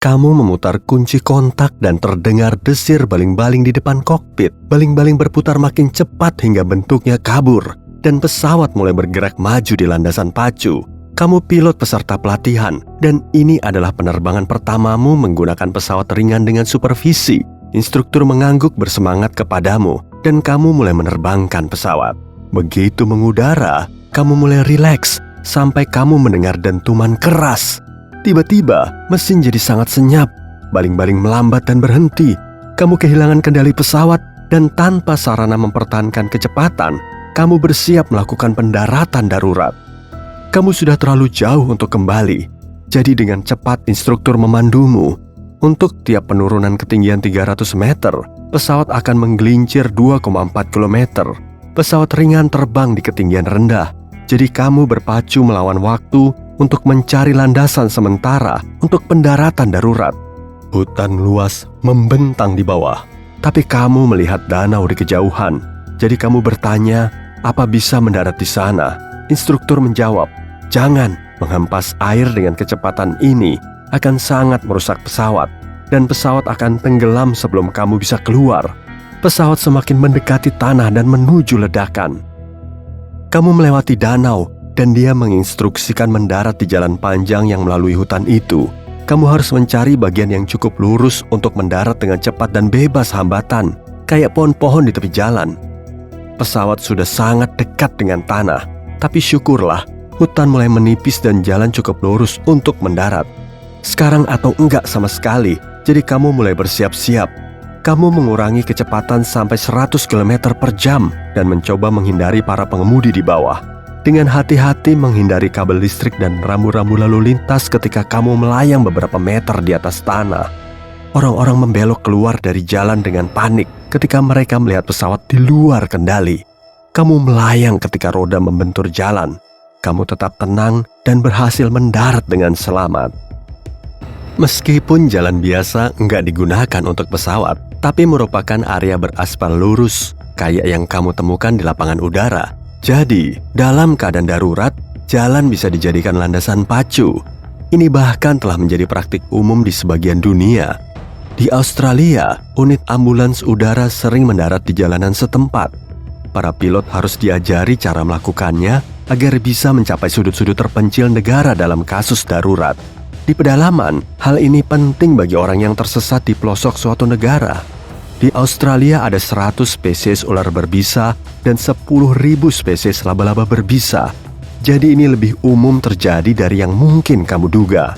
Kamu memutar kunci kontak dan terdengar desir baling-baling di depan kokpit. Baling-baling berputar makin cepat hingga bentuknya kabur, dan pesawat mulai bergerak maju di landasan pacu. Kamu pilot peserta pelatihan, dan ini adalah penerbangan pertamamu menggunakan pesawat ringan dengan supervisi. Instruktur mengangguk bersemangat kepadamu, dan kamu mulai menerbangkan pesawat. Begitu mengudara, kamu mulai rileks sampai kamu mendengar dentuman keras. Tiba-tiba, mesin jadi sangat senyap. Baling-baling melambat dan berhenti. Kamu kehilangan kendali pesawat, dan tanpa sarana mempertahankan kecepatan, kamu bersiap melakukan pendaratan darurat. Kamu sudah terlalu jauh untuk kembali. Jadi dengan cepat instruktur memandumu. Untuk tiap penurunan ketinggian 300 meter, pesawat akan menggelincir 2,4 km. Pesawat ringan terbang di ketinggian rendah. Jadi kamu berpacu melawan waktu untuk mencari landasan sementara untuk pendaratan darurat. Hutan luas membentang di bawah, tapi kamu melihat danau di kejauhan. Jadi kamu bertanya, apa bisa mendarat di sana? Instruktur menjawab, jangan, menghempas air dengan kecepatan ini akan sangat merusak pesawat, dan pesawat akan tenggelam sebelum kamu bisa keluar. Pesawat semakin mendekati tanah dan menuju ledakan. Kamu melewati danau, dan dia menginstruksikan mendarat di jalan panjang yang melalui hutan itu. Kamu harus mencari bagian yang cukup lurus untuk mendarat dengan cepat dan bebas hambatan, kayak pohon-pohon di tepi jalan. Pesawat sudah sangat dekat dengan tanah, tapi syukurlah, hutan mulai menipis dan jalan cukup lurus untuk mendarat. Sekarang atau enggak sama sekali, jadi kamu mulai bersiap-siap. Kamu mengurangi kecepatan sampai 100 km per jam dan mencoba menghindari para pengemudi di bawah. Dengan hati-hati menghindari kabel listrik dan rambu-rambu lalu lintas ketika kamu melayang beberapa meter di atas tanah. Orang-orang membelok keluar dari jalan dengan panik ketika mereka melihat pesawat di luar kendali. Kamu melayang ketika roda membentur jalan. Kamu tetap tenang dan berhasil mendarat dengan selamat. Meskipun jalan biasa nggak digunakan untuk pesawat, tapi merupakan area beraspal lurus, kayak yang kamu temukan di lapangan udara. Jadi, dalam keadaan darurat, jalan bisa dijadikan landasan pacu. Ini bahkan telah menjadi praktik umum di sebagian dunia. Di Australia, unit ambulans udara sering mendarat di jalanan setempat. Para pilot harus diajari cara melakukannya agar bisa mencapai sudut-sudut terpencil negara dalam kasus darurat. Di pedalaman, hal ini penting bagi orang yang tersesat di pelosok suatu negara. Di Australia ada 100 spesies ular berbisa dan 10.000 spesies laba-laba berbisa. Jadi ini lebih umum terjadi dari yang mungkin kamu duga.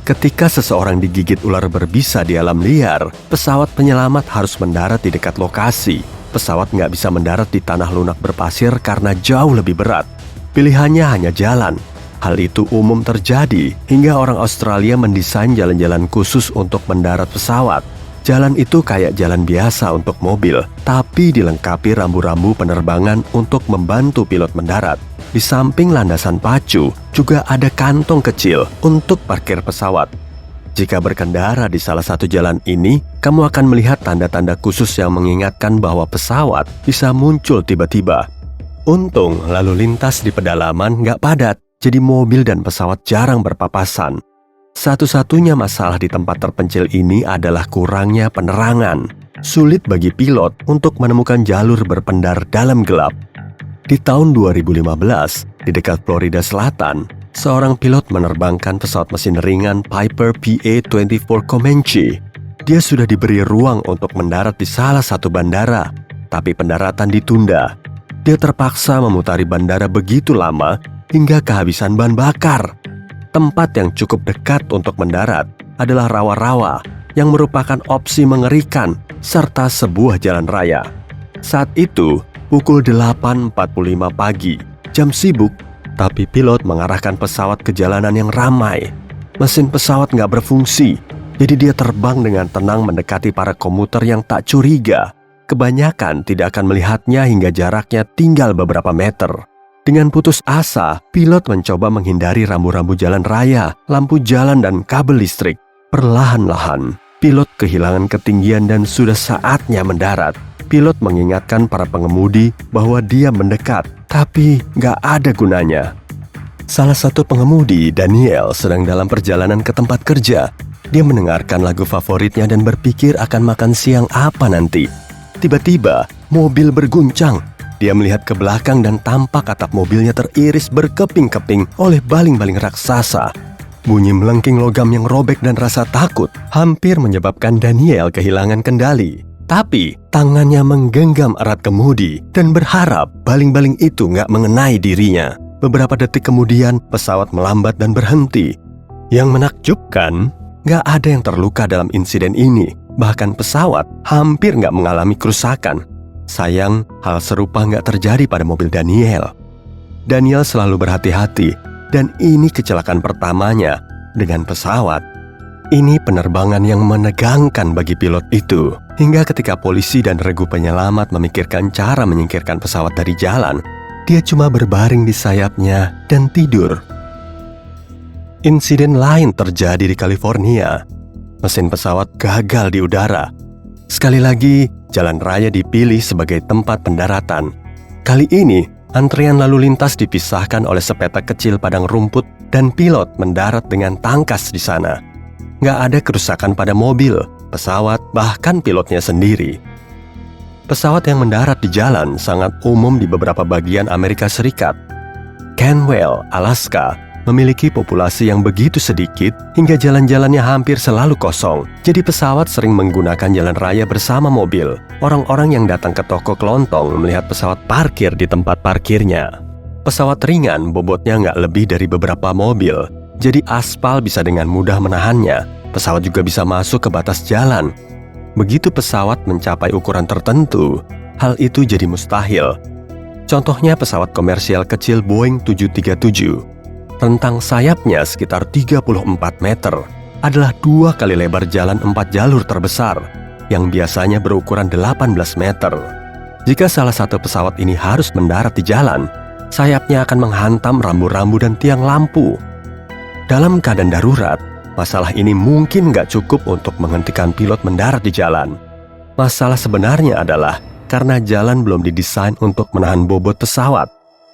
Ketika seseorang digigit ular berbisa di alam liar, pesawat penyelamat harus mendarat di dekat lokasi. Pesawat nggak bisa mendarat di tanah lunak berpasir karena jauh lebih berat. Pilihannya hanya jalan. Hal itu umum terjadi hingga orang Australia mendesain jalan-jalan khusus untuk mendarat pesawat. Jalan itu kayak jalan biasa untuk mobil, tapi dilengkapi rambu-rambu penerbangan untuk membantu pilot mendarat. Di samping landasan pacu, juga ada kantong kecil untuk parkir pesawat. Jika berkendara di salah satu jalan ini, kamu akan melihat tanda-tanda khusus yang mengingatkan bahwa pesawat bisa muncul tiba-tiba. Untung, lalu lintas di pedalaman nggak padat, jadi mobil dan pesawat jarang berpapasan. Satu-satunya masalah di tempat terpencil ini adalah kurangnya penerangan. Sulit bagi pilot untuk menemukan jalur berpendar dalam gelap. Di tahun 2015, di dekat Florida Selatan, seorang pilot menerbangkan pesawat mesin ringan Piper PA-24 Comanche. Dia sudah diberi ruang untuk mendarat di salah satu bandara, tapi pendaratan ditunda. Dia terpaksa memutari bandara begitu lama hingga kehabisan bahan bakar. Tempat yang cukup dekat untuk mendarat adalah rawa-rawa yang merupakan opsi mengerikan serta sebuah jalan raya. Saat itu, pukul 8.45 pagi, jam sibuk, tapi pilot mengarahkan pesawat ke jalanan yang ramai. Mesin pesawat nggak berfungsi, jadi dia terbang dengan tenang mendekati para komuter yang tak curiga. Kebanyakan tidak akan melihatnya hingga jaraknya tinggal beberapa meter. Dengan putus asa, pilot mencoba menghindari rambu-rambu jalan raya, lampu jalan, dan kabel listrik. Perlahan-lahan, pilot kehilangan ketinggian dan sudah saatnya mendarat. Pilot mengingatkan para pengemudi bahwa dia mendekat, tapi nggak ada gunanya. Salah satu pengemudi, Daniel, sedang dalam perjalanan ke tempat kerja. Dia mendengarkan lagu favoritnya dan berpikir akan makan siang apa nanti. Tiba-tiba, mobil berguncang. Dia melihat ke belakang dan tampak atap mobilnya teriris berkeping-keping oleh baling-baling raksasa. Bunyi melengking logam yang robek dan rasa takut hampir menyebabkan Daniel kehilangan kendali. Tapi tangannya menggenggam erat kemudi dan berharap baling-baling itu nggak mengenai dirinya. Beberapa detik kemudian pesawat melambat dan berhenti. Yang menakjubkan, nggak ada yang terluka dalam insiden ini. Bahkan pesawat hampir nggak mengalami kerusakan. Sayang, hal serupa nggak terjadi pada mobil Daniel. Daniel selalu berhati-hati, dan ini kecelakaan pertamanya dengan pesawat. Ini penerbangan yang menegangkan bagi pilot itu. Hingga ketika polisi dan regu penyelamat memikirkan cara menyingkirkan pesawat dari jalan, dia cuma berbaring di sayapnya dan tidur. Insiden lain terjadi di California. Mesin pesawat gagal di udara. Sekali lagi, jalan raya dipilih sebagai tempat pendaratan. Kali ini, antrian lalu lintas dipisahkan oleh sepetak kecil padang rumput dan pilot mendarat dengan tangkas di sana. Nggak ada kerusakan pada mobil, pesawat, bahkan pilotnya sendiri. Pesawat yang mendarat di jalan sangat umum di beberapa bagian Amerika Serikat. Kenwell, Alaska, memiliki populasi yang begitu sedikit hingga jalan-jalannya hampir selalu kosong. Jadi pesawat sering menggunakan jalan raya bersama mobil. Orang-orang yang datang ke toko kelontong melihat pesawat parkir di tempat parkirnya. Pesawat ringan bobotnya nggak lebih dari beberapa mobil. Jadi aspal bisa dengan mudah menahannya. Pesawat juga bisa masuk ke batas jalan. Begitu pesawat mencapai ukuran tertentu, hal itu jadi mustahil. Contohnya pesawat komersial kecil Boeing 737. Rentang sayapnya sekitar 34 meter, adalah 2 kali lebar jalan 4 jalur terbesar, yang biasanya berukuran 18 meter. Jika salah satu pesawat ini harus mendarat di jalan, sayapnya akan menghantam rambu-rambu dan tiang lampu. Dalam keadaan darurat, masalah ini mungkin nggak cukup untuk menghentikan pilot mendarat di jalan. Masalah sebenarnya adalah karena jalan belum didesain untuk menahan bobot pesawat.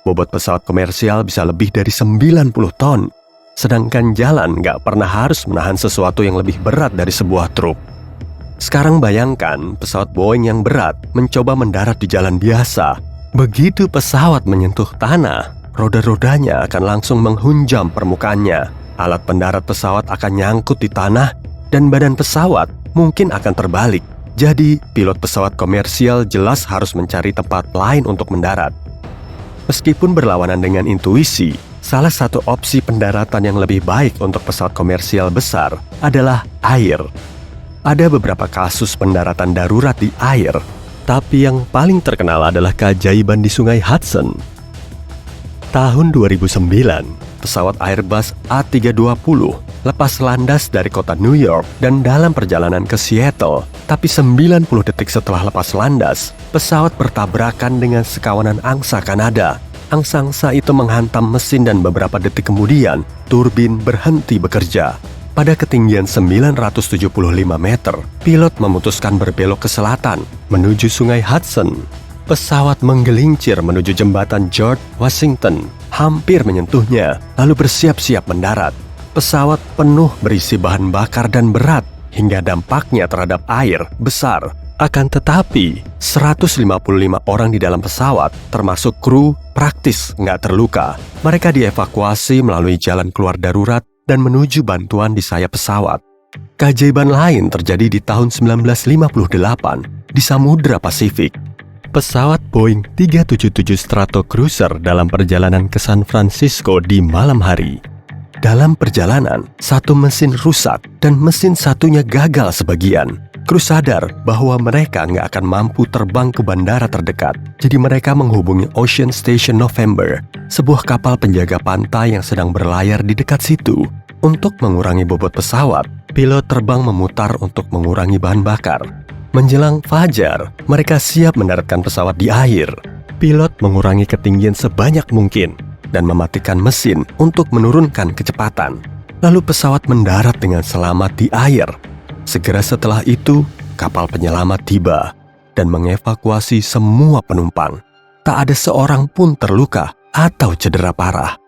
Bobot pesawat komersial bisa lebih dari 90 ton, sedangkan jalan nggak pernah harus menahan sesuatu yang lebih berat dari sebuah truk. Sekarang bayangkan pesawat Boeing yang berat mencoba mendarat di jalan biasa. Begitu pesawat menyentuh tanah, roda-rodanya akan langsung menghunjam permukaannya. Alat pendarat pesawat akan nyangkut di tanah dan badan pesawat mungkin akan terbalik. Jadi, pilot pesawat komersial jelas harus mencari tempat lain untuk mendarat. Meskipun berlawanan dengan intuisi, salah satu opsi pendaratan yang lebih baik untuk pesawat komersial besar adalah air. Ada beberapa kasus pendaratan darurat di air, tapi yang paling terkenal adalah keajaiban di Sungai Hudson. Tahun 2009, pesawat Airbus A320 lepas landas dari kota New York dan dalam perjalanan ke Seattle. Tapi 90 detik setelah lepas landas, pesawat bertabrakan dengan sekawanan angsa Kanada. Angsa-angsa itu menghantam mesin dan beberapa detik kemudian, turbin berhenti bekerja. Pada ketinggian 975 meter, pilot memutuskan berbelok ke selatan, menuju Sungai Hudson. Pesawat menggelincir menuju jembatan George Washington, hampir menyentuhnya, lalu bersiap-siap mendarat. Pesawat penuh berisi bahan bakar dan berat, hingga dampaknya terhadap air besar. Akan tetapi, 155 orang di dalam pesawat, termasuk kru, praktis nggak terluka. Mereka dievakuasi melalui jalan keluar darurat dan menuju bantuan di sayap pesawat. Keajaiban lain terjadi di tahun 1958 di Samudra Pasifik. Pesawat Boeing 777 Stratocruiser dalam perjalanan ke San Francisco di malam hari. Dalam perjalanan, satu mesin rusak dan mesin satunya gagal sebagian. Kru sadar bahwa mereka nggak akan mampu terbang ke bandara terdekat. Jadi mereka menghubungi Ocean Station November, sebuah kapal penjaga pantai yang sedang berlayar di dekat situ. Untuk mengurangi bobot pesawat, pilot terbang memutar untuk mengurangi bahan bakar. Menjelang fajar, mereka siap mendaratkan pesawat di air. Pilot mengurangi ketinggian sebanyak mungkin dan mematikan mesin untuk menurunkan kecepatan. Lalu pesawat mendarat dengan selamat di air. Segera setelah itu, kapal penyelamat tiba dan mengevakuasi semua penumpang. Tak ada seorang pun terluka atau cedera parah.